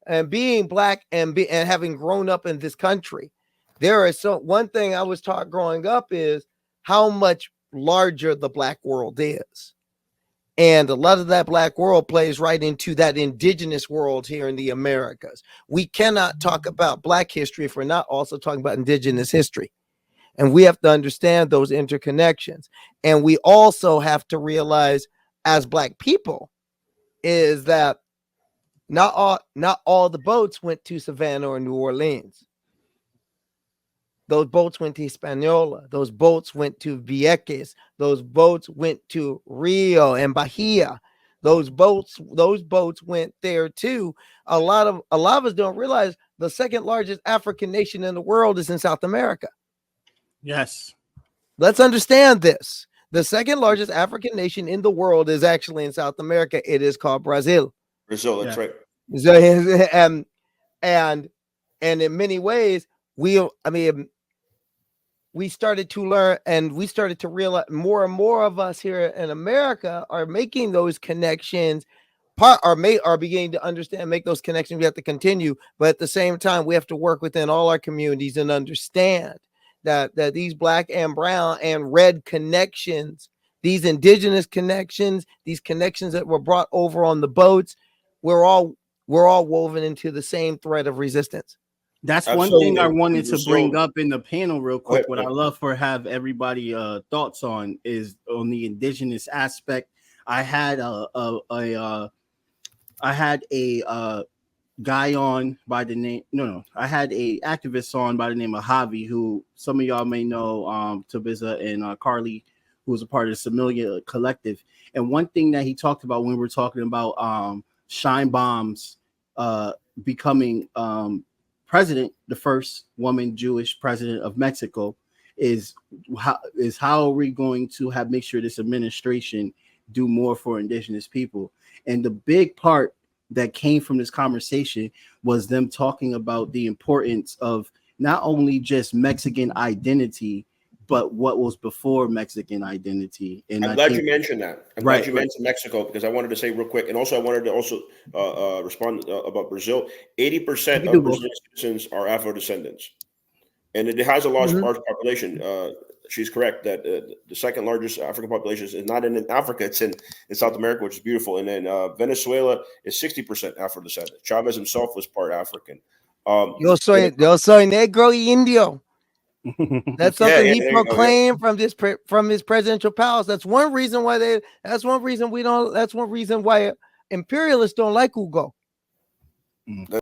and being black and having grown up in this country, one thing I was taught growing up is how much larger the black world is. And a lot of that black world plays right into that indigenous world here in the Americas. We cannot talk about black history if we're not also talking about indigenous history. And we have to understand those interconnections. And we also have to realize as black people is that not all the boats went to Savannah or New Orleans. Those boats went to Hispaniola. Those boats went to Vieques. Those boats went to Rio and Bahia. Those boats went there too. A lot of us don't realize the second largest African nation in the world is in South America. Yes. Let's understand this. The second largest African nation in the world is actually in South America. It is called Brazil. Brazil, that's right. So, and in many ways, we started to learn and we started to realize more and more of us here in America are making those connections, are beginning to understand, make those connections. We have to continue, but at the same time, we have to work within all our communities and understand that these black and brown and red connections, these indigenous connections, these connections that were brought over on the boats, we're all woven into the same thread of resistance. That's one thing I wanted to bring up in the panel real quick. What I love for have everybody thoughts on is on the indigenous aspect. I had a guy on by the name I had a activist on by the name of Javi, who some of y'all may know, Tabiza and Carly, who was a part of the Samilia Collective. And one thing that he talked about when we were talking about Shine Bombs becoming president, the first woman Jewish president of Mexico, is how are we going to make sure this administration do more for indigenous people? And the big part that came from this conversation was them talking about the importance of not only just Mexican identity, but what was before Mexican identity. And I'm glad you mentioned that. I'm glad you mentioned Mexico, because I wanted to say real quick, and also I wanted to respond about Brazil. 80% of Brazilian citizens are Afro descendants, and it has a large population. She's correct that the second largest African population is not in Africa; it's in South America, which is beautiful. And then Venezuela is 60% Afro descendant. Chavez himself was part African. Yo soy negro y indio. That's something he proclaimed from his presidential palace. That's one reason why That's one reason why imperialists don't like Hugo.